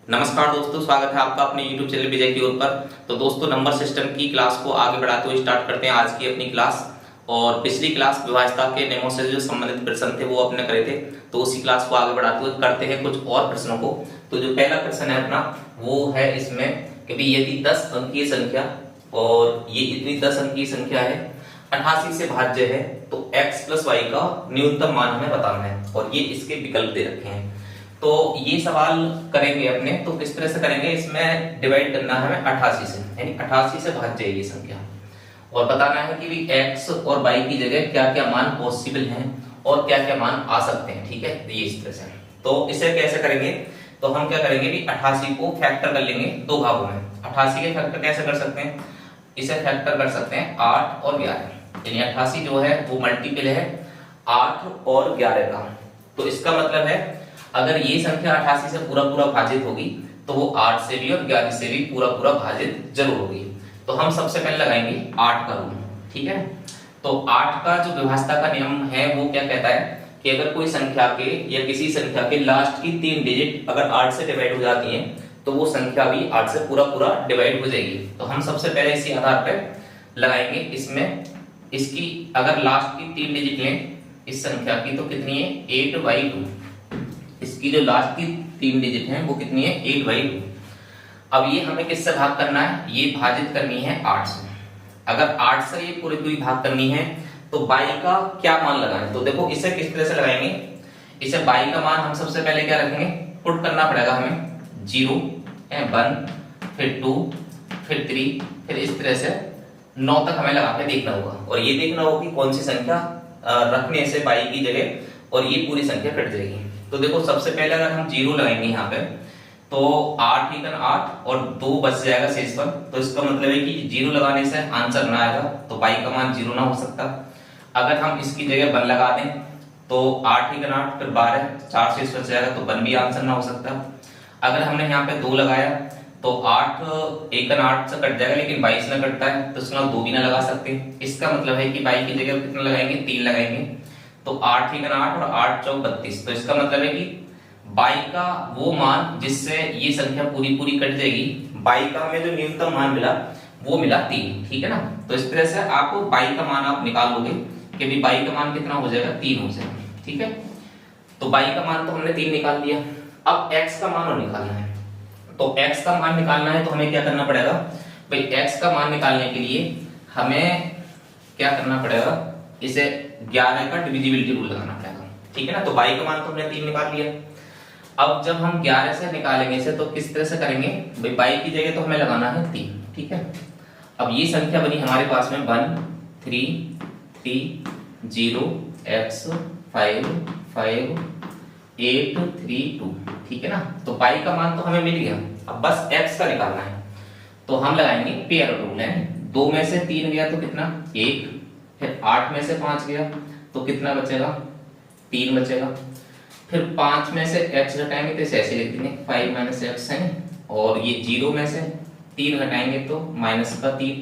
नमस्कार दोस्तों, स्वागत है आपका अपने YouTube चैनल विजय की ओर पर। तो दोस्तों, नंबर सिस्टम की क्लास को आगे बढ़ाते हुए स्टार्ट करते हैं आज की अपनी क्लास। और पिछली क्लास विभाज्यता के नियमों से जो संबंधित प्रश्न थे वो अपने करे थे, तो उसी क्लास को आगे बढ़ाते हुए करते हैं कुछ और प्रश्नों को। तो जो पहला प्रश्न है अपना वो है इसमें कि भाई यदि 10 अंकीय संख्या और ये इतनी 10 अंकीय संख्या है 88 से भाज्य है तो x प्लस वाई का न्यूनतम मान हमें बताना है और ये इसके विकल्प दे रखे हैं। तो ये सवाल करेंगे अपने, तो किस तरह से करेंगे, इसमें डिवाइड करना है हमें 88 से, यानी 88 से भाज्य है ये संख्या और बताना है कि भी x और y की जगह क्या क्या मान पॉसिबल हैं और क्या क्या मान आ सकते हैं। ठीक है, ये इस तरह से। तो इसे कैसे करेंगे, तो हम क्या करेंगे भी 88 को फैक्टर कर लेंगे दो भागों में। 88 के फैक्टर कैसे कर सकते हैं, इसे फैक्टर कर सकते हैं 8 और 11, यानी 88 जो है वो मल्टीपल है 8 और 11 का। तो इसका मतलब है अगर ये संख्या 88 से पूरा पूरा भाजित होगी तो वो 8 से भी और 11 से भी पूरा पूरा भाजित जरूर होगी। तो हम सबसे पहले लगाएंगे 8 का रूल। ठीक है, तो 8 का जो विभाज्यता का नियम है वो क्या कहता है कि अगर कोई संख्या के या किसी संख्या के लास्ट की 3 डिजिट अगर 8 से डिवाइड हो जाती हैं तो वो संख्या भी 8 से पूरा पूरा डिवाइड हो जाएगी। तो हम सबसे पहले इसी आधार पर लगाएंगे इसमें, इसकी अगर लास्ट की 3 डिजिट लें इस संख्या की तो कितनी है 8/2। इसकी जो लास्ट की 3 डिजिट हैं वो कितनी है 8/2। अब ये हमें किससे भाग करना है, ये भाजित करनी है 8 से। अगर 8 से ये पूरी पूरी भाग करनी है तो y का क्या मान लगाना है, तो देखो इसे किस तरह से लगाएंगे, इसे y का मान हम सबसे पहले क्या रखेंगे, पुट करना पड़ेगा हमें 0 1 फिर 2 फिर 3 फिर इस तरह से 9 तक हमें लगा के देखना होगा और ये देखना होगा कि कौन सी संख्या रखने से y की जगह और ये पूरी संख्या कट जाएगी। तो देखो सबसे पहले अगर हम 0 लगाएंगे यहाँ पे तो 8 ही 8 और 2 बच जाएगा शेष पर। तो इसका मतलब है कि 0 लगाने से आंसर ना आएगा तो y का मान 0 ना हो सकता। अगर हम इसकी जगह 1 लगा दें तो 8 ही 8 फिर 12 4 शेष बच जाएगा तो 1 भी आंसर ना हो सकता। अगर हमने यहाँ पे 2 लगाया तो 8 1 8 से कट जाएगा लेकिन 22 ना कटता है तो इसमें 2 भी ना लगा सकते। इसका मतलब है कि y की जगह कितना लगाएंगे 3 लगाएंगे तो 8 ही 8 और 8 चौक 32। तो इसका मतलब है कि y का वो मान जिससे ये संख्या पूरी पूरी कट जाएगी, y का हमें जो न्यूनतम मान मिला वो मिला 3। ठीक है ना, तो इस तरह से आप y का मान आप निकाल लोगे कि भी y का मान कितना हो जाएगा 3 हो जाएगा। ठीक है, तो y का मान तो हमने 3 निकाल लिया। अब x का मान और निकालना है, तो x का मान निकालना है तो हमें क्या करना पड़ेगा भाई, x का मान निकालने के लिए हमें क्या करना पड़ेगा, इसे 11 का डिविजिबिलिटी रूल लगाना पड़ेगा। ठीक है ना, तो y का मान तो हमने 3 निकाल लिया। अब जब हम 11 से निकालेंगे इसे तो किस तरह से करेंगे भाई, y की जगह तो हमें लगाना है 3। ठीक है, अब ये संख्या बनी हमारे पास में 1 3 3 0 x 5 5 8 3 2। ठीक है ना, तो y का मान तो हमें मिल गया, अब बस x का निकालना है। तो हम लगाएंगे पेयर रूल है, 2 में से 3 गया तो कितना 1, फिर 8 में से 5 गया तो कितना बचेगा 3 बचेगा, फिर 5 में से x घटाएंगे तो इसे ऐसे लिख देंगे 5 - x है, और ये 0 में से 3 घटाएंगे तो -3,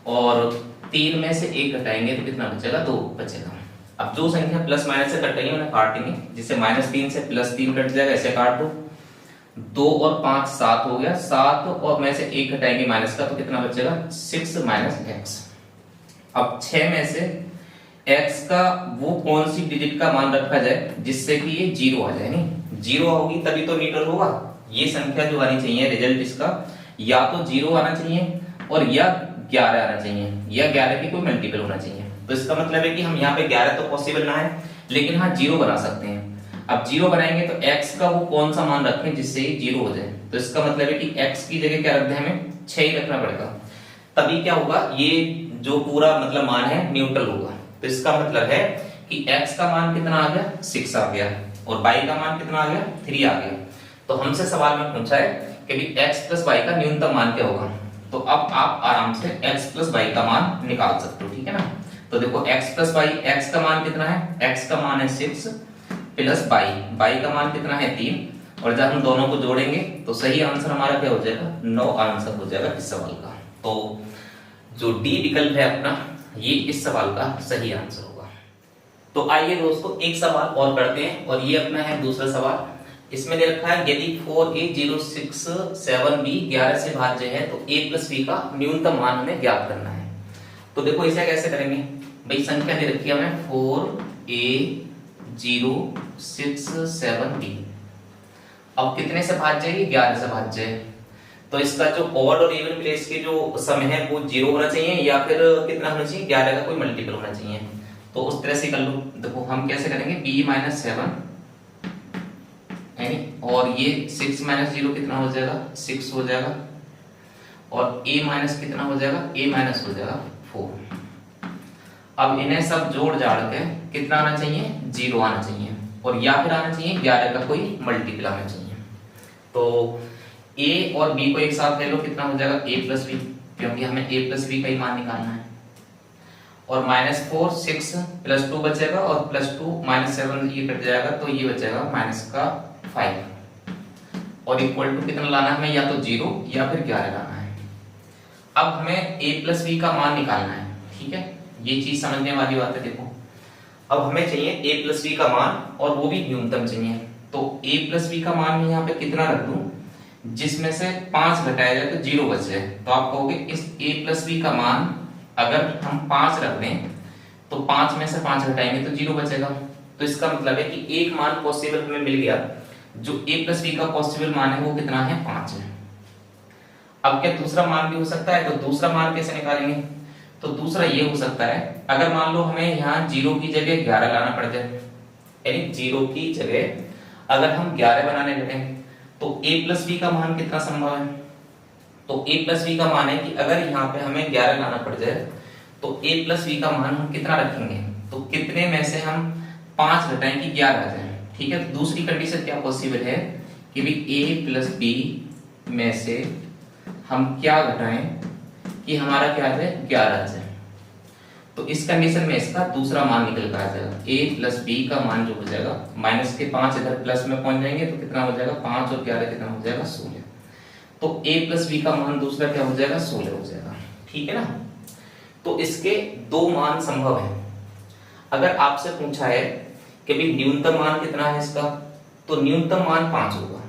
और 3 में से 1 घटाएंगे तो कितना बचेगा 2 बचेगा। अब जो संख्या प्लस माइनस से कट रही है उन्हें काटेंगे, जिससे -3 से +3 कट जाएगा, ऐसे काट दो। 2 और 5 7 हो गया, 7 और में से 1 घटाएंगे माइनस का तो कितना बचेगा 6 - x। अब 6 में से x का वो कौन सी डिजिट का मान रखा जाए जिससे कि ये 0 आ जाए, नहीं 0 होगी तभी तो न्यूट्रल होगा। ये संख्या जो आनी चाहिए रिजल्ट इसका या तो 0 आना चाहिए और या 11 आना चाहिए या 11 की कोई मल्टीपल होना चाहिए। तो इसका मतलब है कि हम यहाँ पे 11 तो पॉसिबल ना है लेकिन हाँ 0 बना सकते हैं। अब 0 बनाएंगे तो x का वो कौन सा मान रखें जिससे ये 0 हो जाए, तो इसका मतलब है कि x की जगह क्या रख दें, हमें 6 ही रखना पड़ेगा, तभी क्या होगा ये जो पूरा मतलब मान है न्यूट्रल होगा। तो इसका मतलब है कि x का मान कितना आ गया 6 आ गया और y का मान कितना आ गया 3 आ गया। तो हमसे सवाल में पूछा है कि भी x प्लस y का न्यूनतम मान क्या होगा, तो अब आप आराम से x प्लस y का मान निकाल सकते हो। ठीक है ना, तो देखो x प्लस y, x का मान कितना है, x का मान है 6 प्लस y का मान कितना है 3, और जब हम दोनों को जोड़ेंगे तो सही आंसर हमारा क्या हो जाएगा 9 आंसर हो जाएगा इस सवाल का। तो जो डी विकल्प है अपना ये इस सवाल का सही आंसर होगा। तो आइए दोस्तों एक सवाल और करते हैं और ये अपना है दूसरा सवाल। इसमें दे रखा है यदि 4a067b 11 से भाज्य है तो a प्लस b का न्यूनतम मान हमें ज्ञात करना है। तो देखो इसे कैसे करेंगे भाई, संख्या दे रखी है हमें 4a067b। अब कितने से भाज्य है? 11 से भाज्य है। तो इसका जो ऑड और इवन प्लेस के जो सम है वो 0 होना चाहिए या फिर कितना होना चाहिए? 11 का कोई मल्टीपल होना चाहिए। तो उस तरह से कर लो। देखो हम कैसे करेंगे, b - 7 और ये 6 - 0 कितना हो जाएगा? 6 हो जाएगा। और a माइनस कितना हो जाएगा? a माइनस हो जाएगा 4। अब इन्हें सब जोड़ जाड़ के कितना आना चाहिए? 0 आना चाहिए। और या फिर आना चाहिए 11 का कोई मल्टीपल आना चाहिए। तो a और b को एक साथ ले लो, कितना हो जाएगा? a प्लस b, क्योंकि हमें a प्लस b का ही मान निकालना है। और -4 6 + 2 बचेगा और +2 -7 ये कट जाएगा तो ये बचेगा -5 और इक्वल टू कितना लाना है हमें? या तो 0 या फिर 11 लाना है। अब हमें a प्लस b का मान निकालना है, ठीक है? ये चीज समझने वाली बात है। देखो अब हमें चाहिए a प्लस b का मान और वो भी न्यूनतम चाहिए। तो a प्लस b का मान मैं यहाँ पे कितना रख दूं जिसमें से 5 घटाया जाए तो 0 बच जाए। तो आप कहोगे इस a प्लस b का मान अगर हम 5 रख दें तो 5 में से 5 घटाएंगे तो 0 बचेगा। तो इसका मतलब है कि एक मान पॉसिबल हमें मिल गया। जो a प्लस b का पॉसिबल मान है वो कितना है? 5 है। अब क्या दूसरा मान भी हो सकता है? तो दूसरा मान कैसे निकालेंगे? तो दूसरा ये हो सकता है, अगर मान लो हमें यहाँ 0 की जगह 11 लाना पड़ जाए, यानी 0 की जगह अगर हम 11 बनाने लगे तो a प्लस b का मान कितना संभव है? तो a प्लस b का मान है कि अगर यहाँ पे हमें 11 लाना पड़ जाए तो a प्लस b का मान हम कितना रखेंगे? तो कितने में से हम 5 घटाएं कि 11 आ जाए, ठीक है? तो दूसरी कंडीशन क्या पॉसिबल है कि भी a प्लस b में से हम क्या घटाएं कि हमारा क्या आ जाए? 11 आ जाए। तो इस कंडीशन में इसका दूसरा मान निकल कर आ जाएगा। a प्लस b का मान जो हो जाएगा, माइनस के 5 इधर प्लस में पहुंच जाएंगे तो कितना हो जाएगा? 5 और 11 कितना हो जाएगा? 16। तो a प्लस b का मान दूसरा क्या हो जाएगा? 16 हो जाएगा, ठीक है ना? तो इसके दो मान संभव है। अगर आपसे पूछा है कि भी न्यूनतम मान कितना है इसका, तो न्यूनतम मान 5 होगा।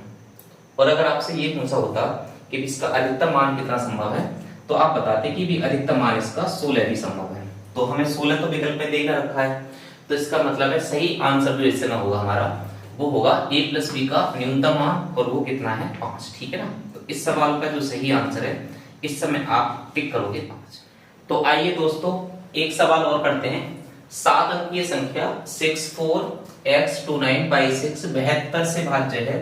और अगर आपसे ये पूछा होता कि इसका अधिकतम मान कितना संभव है, तो आप बताते कि भी अधिकतम मान इसका 16 भी संभव है। तो हमें 16 तो विकल्प में देना रखा है, तो इसका मतलब है सही आंसर जो इससे ना होगा हमारा, वो होगा a प्लस b का न्यूनतम मान और वो कितना है? 5, ठीक है ना? तो इस सवाल का जो सही आंसर है इस समय आप टिक करोगे 5। तो आइए दोस्तों एक सवाल और करते हैं। 7 अंकीय संख्या 64x29/6 72 से भाज्य है,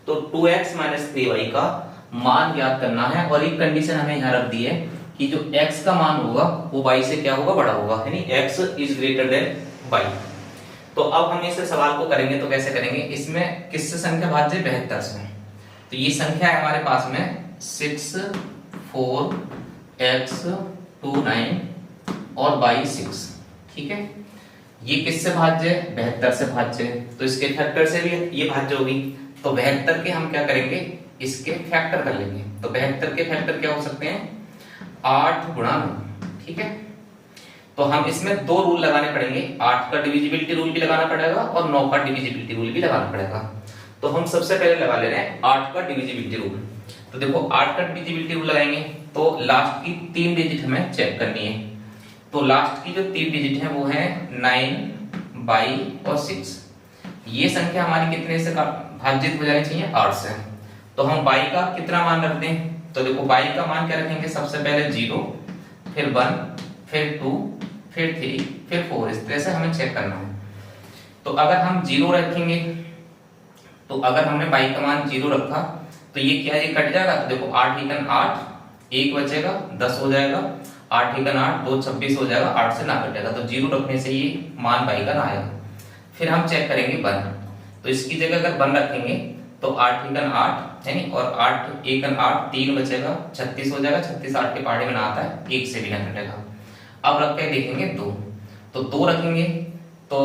तो 2x - 3y का मान ज्ञात करना है। और एक कंडीशन हमें यहाँ रख दी है कि जो x का मान होगा वो y से क्या होगा? बड़ा होगा, यानी x is greater than y। तो अब हम इस सवाल को करेंगे तो कैसे करेंगे? इसमें किससे संख्या भाज्य? 72 से। तो ये संख्या है हमारे पास में 64x29 और y 6, ठीक है? ये किससे भाज्य है? 72 से भाज्य है। तो इसके फैक्टर से भी ये भाज्य होगी। तो 72 के हम क्या करेंगे? इसके फैक्टर कर लेंगे। तो 72 के फैक्टर क्या हो सकते हैं? 8 गुणा 9, ठीक है? तो हम इसमें दो रूल लगाने पड़ेंगे। 8 का डिविजिबिलिटी रूल भी लगाना पड़ेगा और 9 का डिविजिबिलिटी रूल भी लगाना पड़ेगा। तो हम सबसे पहले लगा ले रहे हैं 8 का डिविजिबिलिटी रूल। तो देखो 8 का डिविजिबिलिटी रूल लगाएंगे तो लास्ट की 3 डिजिट हमें चेक करनी है। तो लास्ट की जो 3 डिजिट है वो है 9, 22 और 6। ये संख्या हमारी कितने से भाजित हो जानी चाहिए? 8 से। तो हम y का कितना मान रखते हैं? तो देखो y का मान क्या रखेंगे? सबसे पहले 0, फिर 1, फिर 2, फिर 3, फिर 4। इस तरह से हमें चेक करना है। तो अगर हम 0 रखेंगे, तो अगर हमने y का मान 0 रखा तो ये क्या? ये कट जाएगा। तो देखो 8 × 8, 1 बचेगा, 10 हो जाएगा। 8 × 8 2 26 हो जाएगा, 8 से ना कटेगा। तो 0 रखने से ये मान y का ना आएगा। फिर हम चेक करेंगे 1। तो इसकी जगह अगर 1 रखेंगे तो 8 × 8 है नहीं, और 8 1 × 8 3 बचेगा, 36 हो जाएगा। 36 8 के पहाड़े में ना आता है, 1 से भी ना कटेगा। अब रख के देखेंगे 2। तो 2 रखेंगे तो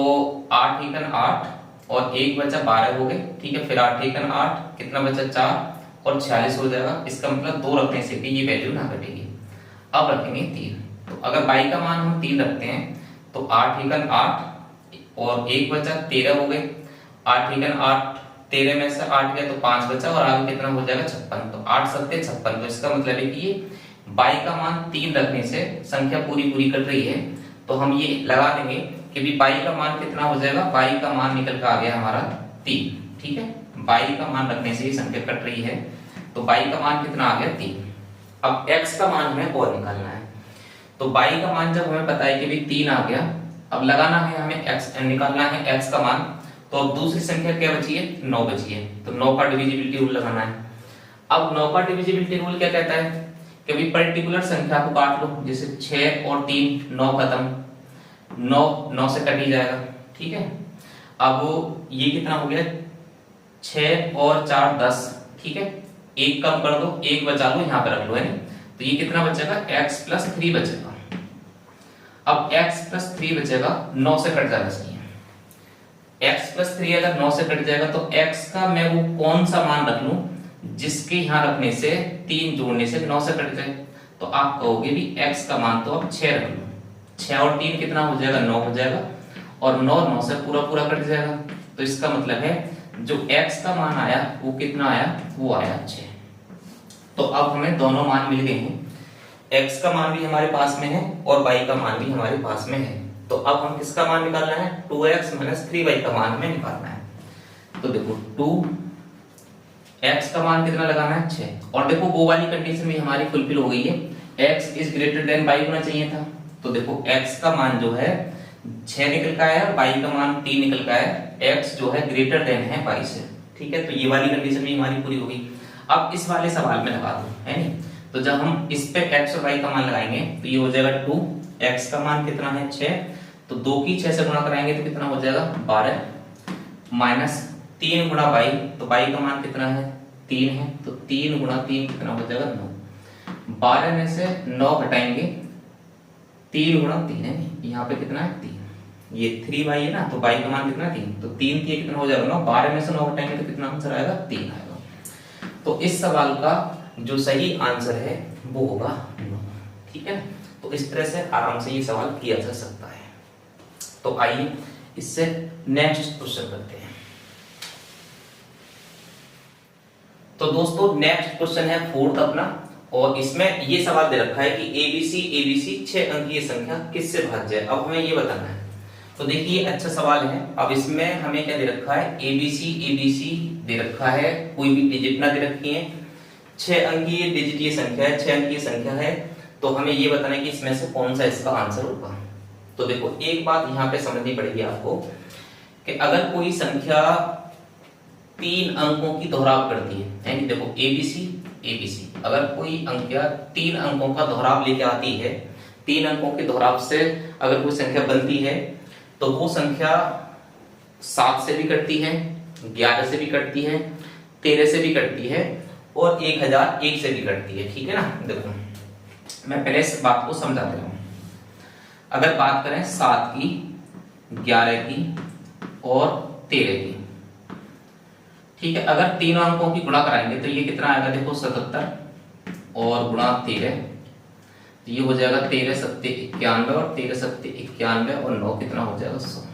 8 × 8 और 1 बचा, 12 हो गए, ठीक है? फिर 8 × 8 कितना बचा? 4 और 46 हो जाएगा। इसका मतलब 2 रखने से भी ये वैल्यू ना कटेगी। अब रखेंगे 3। तो अगर y का मान हम 3 रखते हैं तो 8 × 8 और 1 बचा, 13 हो गए। 8 × 8 13 में से 8 गया तो 5 बचा और आगे कितना हो जाएगा 56। तो 8 सत्ते 56। तो इसका मतलब है कि ये y का मान 3 रखने से संख्या पूरी पूरी कट रही है। तो हम ये लगा देंगे कि भी y का मान कितना हो जाएगा, y का मान निकल कर आ गया हमारा 3। ठीक है, y का मान रखने से ये संख्या कट रही है। तो y का मान कितना आ गया 3। अब x का मान हमें और निकालना है। तो y का मान जब हमें पता है कि भी 3 आ गया, अब लगाना है हमें x, निकालना है x का मान। तो अब दूसरी संख्या क्या बची है, 9 बची है। तो 9 का डिविजिबिलिटी रूल लगाना है। अब 9 का डिविजिबिलिटी रूल क्या कहता है कि भी पर्टिकुलर संख्या को काट लो, जैसे 6 और 3 9 खत्म, 9 से कट ही जाएगा। ठीक है, अब ये कितना हो गया, 6 और 4 10। ठीक है, एक कम कर दो, एक बचा लो, यहाँ पे रख लो, है ना। तो ये कितना बचेगा, x + 3 बचेगा। अब x + 3 बचेगा, 9 से कट जाना चाहिए। x + 3 अगर 9 से कट जाएगा तो x का मैं वो कौन सा मान रख लूं जिसके यहां रखने से 3 जोड़ने से 9 से कट जाए। तो आप कहोगे भी x का मान तो अब 6 रख लो। 6 और 3 कितना हो जाएगा, 9 हो जाएगा, और 9 से पूरा पूरा कट जाएगा। तो इसका मतलब है जो x का मान आया वो कितना आया, वो आया 6। तो अब हमें दोनों मान मिल गए हैं, x का मान भी हमारे पास में है और y का मान भी हमारे पास में है। तो अब हम किसका मान निकालना है, 2x - 3y का मान हमें निकालना है। तो देखो 2x का मान कितना लगाना है, 6। और देखो वो वाली कंडीशन भी हमारी फुलफिल हो गई है, x > y होना चाहिए था। तो देखो x का मान जो है 6 निकल का आया, y का मान 3 निकल का आया, x जो है > है y से। ठीक है, तो ये वाली कंडीशन भी हमारी पूरी हो गई। अब इस वाले सवाल में लगा दो, है नहीं। तो जब हम इस पे x और y का मान लगाएंगे तो ये हो जाएगा 2, x का मान कितना है 6, तो 2 की 6 से गुणा कराएंगे तो कितना हो जाएगा 12, माइनस 3 × y, तो y का मान कितना है 3 है, तो 3 × 3 कितना हो जाएगा 9। 12 में से 9 घटाएंगे, 3 × 3 है, यहाँ पे कितना है 3, ये 3y है ना, तो y का मान कितना 3, तो 3 3 कितना हो जाएगा 9। 12 में से 9 घटाएंगे तो कितना आंसर आएगा 3 आएगा। तो इस सवाल का जो सही आंसर है वो होगा 9। ठीक है, तो इस तरह से आराम से ये सवाल किया जा सकता है। तो आइए इससे नेक्स्ट क्वेश्चन करते हैं। तो दोस्तों नेक्स्ट क्वेश्चन है 4th अपना, और इसमें ये सवाल दे रखा है कि ABC 6 अंकीय संख्या किससे भाज्य है। अब हमें ये बताना है। तो देखिए अच्छा सवाल है। अब इसमें हमें क्या दे रखा है, ABC दे रखा है, कोई भी डिजिट ना दे रखी है, 6 अंकीय डिजिटीय संख्या है, 6 अंकीय संख्या है। तो हमें ये बताना है कि इसमें से कौन सा इसका आंसर होगा। तो देखो एक बात यहाँ पे समझनी पड़ेगी आपको कि अगर कोई संख्या 3 अंकों की दोहराव करती है, यानी देखो ABC अगर कोई अंख्या 3 अंकों का दोहराव लेके आती है, 3 अंकों के दोहराव से अगर कोई संख्या बनती है तो वो संख्या 7 से भी कटती है, 11 से भी कटती है, 13 से भी कटती है और 1001 से भी कटती है। ठीक है ना। देखो मैं पहले इस बात को समझाता हूं। अगर बात करें 7 की, 11 की और 13 की, ठीक है, अगर तीनों अंकों की गुणा कराएंगे तो ये कितना आएगा, देखो 77 और गुणा 13, तो ये हो जाएगा 13 सत्ते 91 और 13 सत्ते 91 और 9 कितना हो जाएगा 100।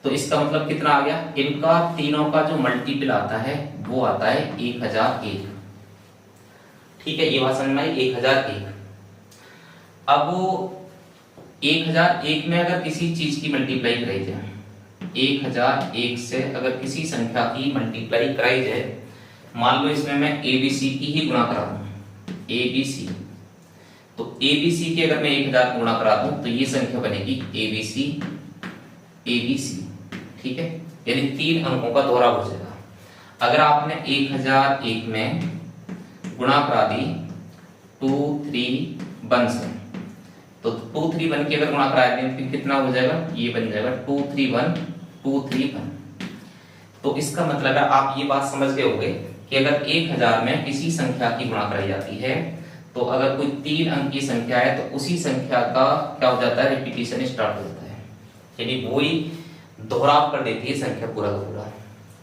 तो इसका मतलब कितना आ गया, इनका तीनों का जो मल्टीपल आता है वो आता है 1001। ठीक है, ये बात समझ में आई, 1001। अब 1001 में अगर किसी चीज की मल्टीप्लाई कराई जाए, 1001 से अगर किसी संख्या की मल्टीप्लाई कराई जाए, मान लो इसमें मैं ABC की ही गुणा करा दूं, ABC, तो ABC की अगर मैं 1000 गुणा करा दूं तो ये संख्या बनेगी ABC। ठीक है, यानी 3 अंकों का दोहराव हो जाएगा। अगर आपने 1001 में गुणा करा दी 231 से, तो 231 की अगर गुणा करा दें तो कितना हो जाएगा, ये बन जाएगा 231। तो इसका मतलब है आप ये बात समझ गए होंगे कि अगर 1000 में किसी संख्या की गुणा कराई जाती है तो अगर कोई 3 अंक की संख्या है तो उसी संख्या का क्या हो जाता है, रिपीटिशन स्टार्ट हो जाता है, यानी वही दोहराव कर देती है संख्या पूरा का पूरा।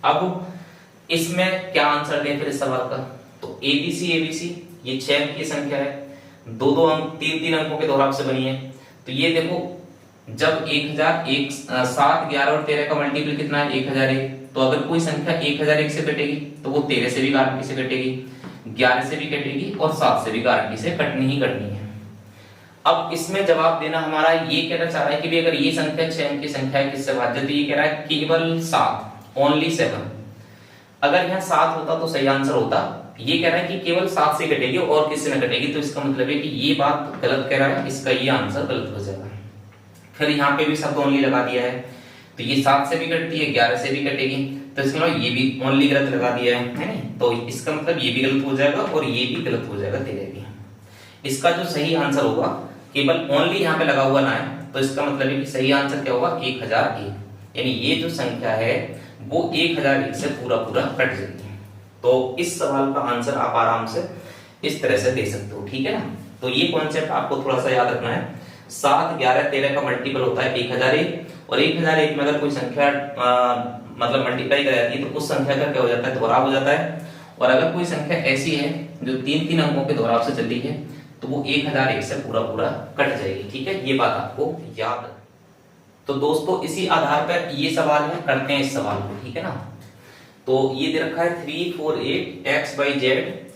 अब इसमें क्या आंसर दें फिर इस सवाल का, तो ABC ये 6 अंक की संख्या है, 2 अंक 3 अंकों के दोहराव से बनी है। तो ये देखो जब 1001 7 11 और 13 का मल्टीपल कितना है 1001, तो अगर कोई संख्या 1001 से कटेगी तो वो 13 से भी गारंटी से कटेगी, 11 से भी कटेगी और 7 से भी गारंटी से कटनी ही कटनी है। अब इसमें जवाब देना हमारा ये कहना चाह रहा है कि भी अगर ये संख्या 6 अंक की संख्या है किससे भाज्य, तो ये कह रहा है केवल 7, ओनली 7। अगर यहाँ 7 होता तो सही आंसर होता, ये कह रहा है कि केवल 7 से कटेगी और किससे न कटेगी, तो इसका मतलब है कि ये बात गलत कह रहा है, इसका ये आंसर गलत हो जाएगा। फिर यहाँ पे भी शब्द ओनली लगा दिया है, तो ये 7 से भी कटती है, 11 से भी कटेगी, तो इसका मतलब ये भी ओनली गलत लगा दिया है नहीं, तो इसका मतलब ये भी गलत हो जाएगा और ये भी गलत हो जाएगा, तेरे भी। इसका जो सही आंसर होगा, केवल ओनली यहाँ पे लगा हुआ ना है, तो इसका मतलब है कि सही आंसर क्या होगा 1001, यानी ये जो संख्या है वो 1001 से पूरा पूरा कट जाएगी। तो इस सवाल का आंसर आप आराम से इस तरह से दे सकते हो, ठीक है ना। तो ये कॉन्सेप्ट आपको थोड़ा सा याद रखना है। 7, 11, 13 का मल्टीपल होता है 1001, और 1001 में अगर कोई संख्या मतलब मल्टीप्लाई कर जाती है तो उस संख्या का क्या हो जाता है, दोहराव हो जाता है। और अगर कोई संख्या ऐसी है जो 3-3 अंकों के दोहराव से चली है तो वो 1001 से पूरा पूरा कट जाएगी, ठीक है, ये बात आपको याद रखना। तो दोस्तों इसी आधार पर ये सवाल है, करते हैं इस सवाल को, ठीक है ना। तो ये दे रखा है 3, 4, 8 x by z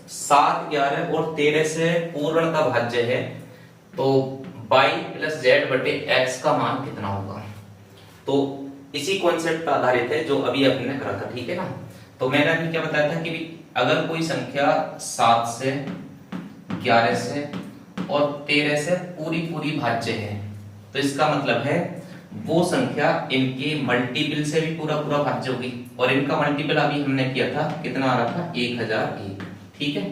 7, 11 और 13 से पूर्ण का भाज्य है, तो y प्लस z बटे x का मान कितना होगा। तो इसी कॉन्सेप्ट पर आधारित है जो अभी अपने करा था, ठीक है ना। तो मैंने अभी क्या बताया था कि अगर कोई संख्या 7 से, 11 से और 13 से पूरी पूरी भाज्य है, तो इसका मतलब है वो संख्या इनके मल्टीपल से भी पूरा पूरा भाज्य होगी, और इनका मल्टीपल अभी हमने किया था, कितना आ रहा था 1001, ठीक है।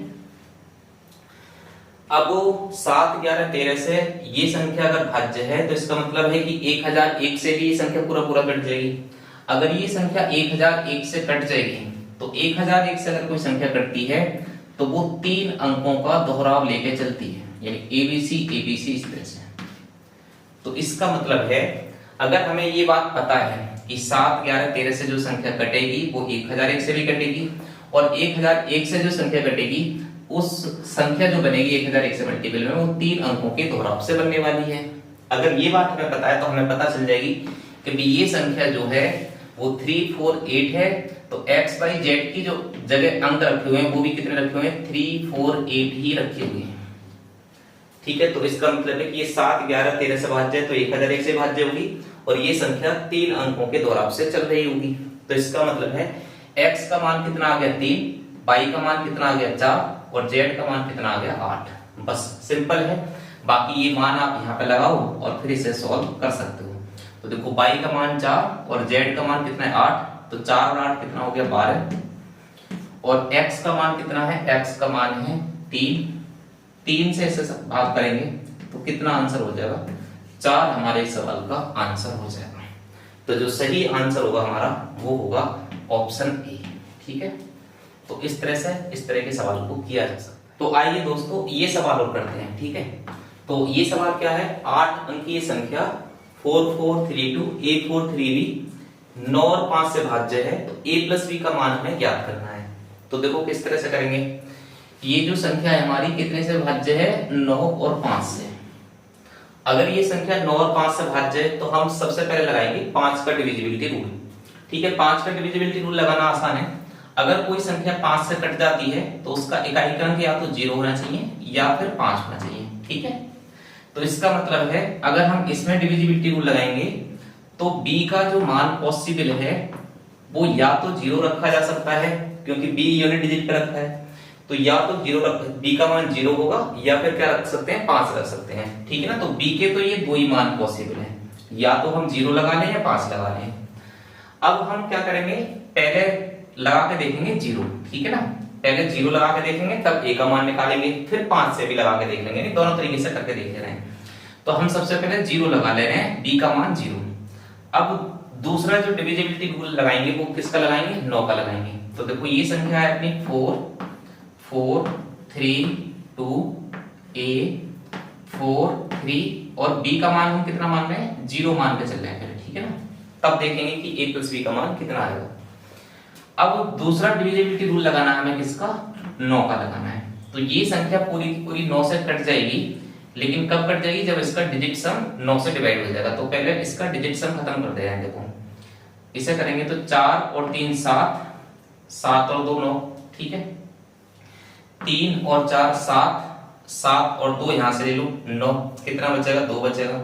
अब 7, 11, 13 से ये संख्या अगर भाज्य है तो इसका मतलब है कि 1001 से भी ये संख्या पूरा पूरा कट जाएगी। अगर ये संख्या 1001 से कट जाएगी तो 1001 से अगर कोई संख्या कटती है तो वो 3 अंकों का दोहराव लेके चलती है, यानी एबीसी एबीसी इस तरह से। तो इसका मतलब है अगर हमें ये बात पता है कि 7, 11, 13 से जो संख्या कटेगी वो 1001 से भी कटेगी, और 1001 से जो संख्या कटेगी उस संख्या जो बनेगी 1001 से मल्टीपल में वो 3 अंकों के दोहराव से बनने वाली है। अगर ये बात हमें पता है तो हमें पता चल जाएगी कि ये संख्या जो है वो 3, 4, 8 है, तो x by z की जो जगह अंक रखे हुए हैं वो भी कितने रखे हुए हैं, 3, 4, 8 ही रखे हुए हैं, ठीक है। तो इसका मतलब है कि ये 7, 11, 13 से भाज्य है तो 1001 से भाज्य होगी, और ये संख्या 3 अंकों के दोहराव से चल रही होगी। तो इसका मतलब है x का मान कितना आ गया 3, y का मान कितना आ गया 4 और z का मान कितना आ गया 8। बस सिंपल है, बाकी ये मान आप यहाँ पे लगाओ और फिर इसे सॉल्व कर सकते हो। तो देखो y का मान 4 और z का मान कितना है 8, तो 4 और 8 कितना हो गया 12, और x का मान कितना है, x का मान है 3 से इसे भाग करेंगे तो कितना आंसर हो जाएगा 4, हमारे इस सवाल का आंसर हो जाएगा। तो जो सही आंसर होगा हमारा वो होगा ऑप्शन ए, ठीक है। तो इस तरह के सवाल को किया जा सकता है। तो आइए दोस्तों ये सवाल और करते हैं, ठीक है। तो ये सवाल क्या है, 8 अंकीय संख्या 4432 A43B 9 और 5 से भाज्य है, तो a प्लस b का मान हमें ज्ञात करना है। तो देखो किस तरह से करेंगे, ये जो संख्या है हमारी कितने से भाज्य है, 9 और 5 से। अगर ये संख्या 9 और 5 से भाज्य है तो हम सबसे पहले लगाएंगे 5 का डिविजिबिलिटी रूल, ठीक है। 5 का डिविजिबिलिटी रूल लगाना आसान है। अगर कोई संख्या 5 से कट जाती है तो उसका इकाई अंक या तो 0 होना चाहिए या फिर 5 होना चाहिए, ठीक है। तो इसका मतलब है अगर हम इसमें डिविजिबिलिटी रूल लगाएंगे तो b का जो मान पॉसिबल है वो या तो 0 रखा जा सकता है, क्योंकि b यूनिट डिजिट पे रखा है, तो या तो 0 b का मान 0 होगा या फिर क्या रख सकते हैं 5 रख सकते हैं, ठीक है ना। तो b के तो ये दो ही मान पॉसिबल है, या तो हम 0 लगा लें या 5 लगा लें। अब हम क्या करेंगे, पहले लगा के देखेंगे 0, ठीक है ना। पहले 0 लगा के देखेंगे तब a का मान निकालेंगे, फिर 5 से भी लगा के देख लेंगे, दोनों तरीके से करके देख रहे हैं। तो हम सबसे पहले 0 लगा ले रहे हैं, b का मान 0। अब दूसरा जो डिविजिबिलिटी रूल लगाएंगे वो किसका लगाएंगे, 9 का लगाएंगे। तो देखो ये संख्या है अपनी 4, 4, 3, 2, a 4, 3 और b का मान हम कितना मान रहे हैं, 0 मान के चल रहे हैं पहले, ठीक है ना। तब देखेंगे कि a प्लस b का मान कितना आएगा। अब दूसरा डिविजिबिलिटी रूल लगाना है हमें, किसका, 9 का लगाना है। तो ये संख्या पूरी की पूरी 9 से कट जाएगी, लेकिन कब कट जाएगी, जब इसका डिजिट सम 9 से डिवाइड हो जाएगा। तो पहले इसका डिजिट सम खत्म कर दे रहे हैं, देखो इसे करेंगे तो 4 और 3 7, 7 और 2 9, ठीक है। 3 और 4 7, 7 और 2 यहां से ले लो 9, कितना बचेगा 2 बचेगा।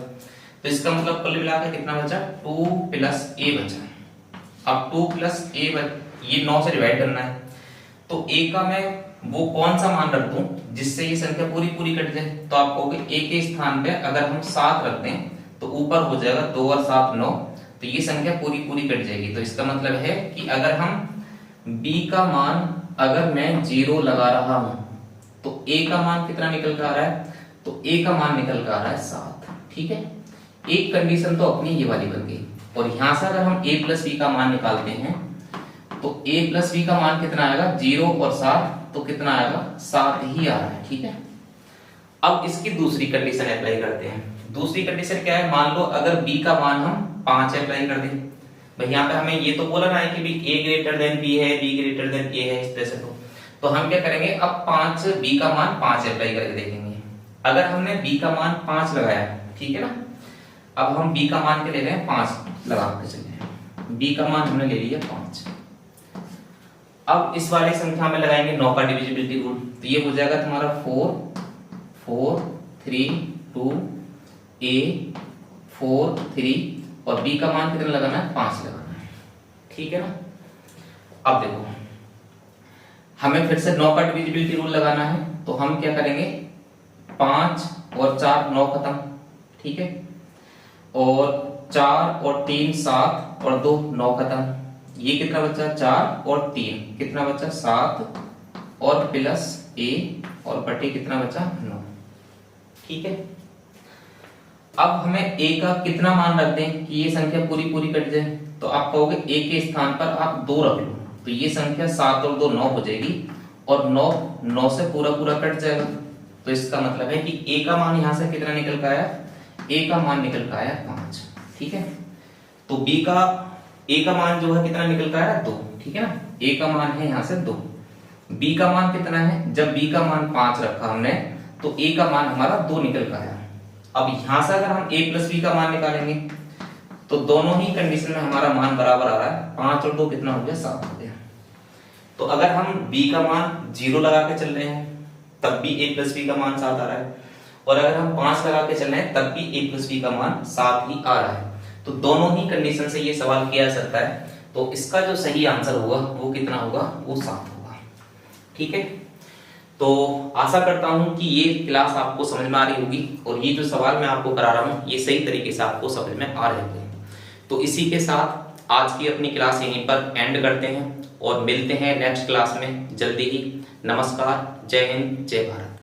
तो इसका मतलब कुल मिलाकर कितना बचा 2 प्लस a बचा। अब 2 प्लस a ये 9 से डिवाइड करना है, तो a का मैं वो कौन सा मान रख दूं जिससे ये संख्या पूरी पूरी कट जाए। तो आप कहोगे a के स्थान पे अगर हम 7 रख दें तो ऊपर हो जाएगा 2 और 7 9, तो ये संख्या पूरी पूरी कट जाएगी। तो इसका मतलब है कि अगर हम b का मान अगर मैं 0 लगा रहा हूं तो a का मान कितना निकल कर आ रहा है, तो a का मान निकल कर आ रहा है 7, ठीक है। एक कंडीशन तो अपनी ये वाली बन गई। और यहां से अगर हम a प्लस b का मान निकालते हैं तो a प्लस b का मान कितना आएगा 0 और 7, तो कितना आएगा 7 ही आ रहा है, ठीक है। अब इसकी दूसरी कंडीशन अप्लाई करते हैं। दूसरी कंडीशन क्या है, मान लो अगर b का मान हम 5 अप्लाई कर दें। भाई यहाँ पे हमें ये तो बोला ना है कि भी a ग्रेटर देन b है, b ग्रेटर देन a है, इस तरह से। तो हम क्या करेंगे, अब 5 b का मान 5 अप्लाई करके देखेंगे। अगर हमने b का मान 5 लगाया, ठीक है ना, अब हम b का मान के ले रहे हैं 5 लगा के चले। b का मान हमने ले लिया 5। अब इस वाली संख्या में लगाएंगे 9 का डिविजिबिलिटी रूल, तो ये हो जाएगा तुम्हारा 4 4 3 2 a 4 3 और b का मान कितना लगाना है 5 लगाना है, ठीक है ना। अब देखो हमें फिर से 9 का डिविजिबिलिटी रूल लगाना है, तो हम क्या करेंगे 5 और 4 9 खत्म, ठीक है। और 4 और 3 7 और 2 9 खत्म। ये कितना बचा 4 और 3 कितना बचा 7 और प्लस a और बटे कितना बचा 9, ठीक है। अब हमें a का कितना मान रख दें कि ये संख्या पूरी पूरी कट जाए। तो आप कहोगे a के स्थान पर आप 2 रख लो, तो ये संख्या 7 और 2 9 हो जाएगी और 9 से पूरा पूरा कट जाएगा। तो इसका मतलब है कि a का मान यहां से कितना निकल कर आया, a का मान निकल कर आया 5, ठीक है। तो a का मान जो है कितना निकल कर आया 2, ठीक है ना। a का मान है यहां से 2, b का मान कितना है, जब b का मान 5 रखा हमने तो a का मान हमारा 2 निकल कर आया। अब यहां से अगर हम a प्लस b का मान निकालेंगे तो दोनों ही कंडीशन में हमारा मान बराबर आ रहा है। 5 और 2 कितना हो गया 7 हो गया। तो अगर हम b का मान 0 लगा के चल रहे हैं तब भी a प्लस b का मान 7 आ रहा है, और अगर हम 5 लगा के चल रहे हैं तब भी a प्लस b का मान 7 ही आ रहा है। तो दोनों ही कंडीशन से ये सवाल किया जा सकता है। तो इसका जो सही आंसर होगा वो कितना होगा, वो 7 होगा, ठीक है। तो आशा करता हूं कि ये क्लास आपको समझ में आ रही होगी और ये जो सवाल मैं आपको करा रहा हूं ये सही तरीके से आपको समझ में आ रहे होंगे। तो इसी के साथ आज की अपनी क्लास यहीं पर एंड करते हैं और मिलते हैं नेक्स्ट क्लास में जल्दी ही। नमस्कार, जय हिंद, जय भारत।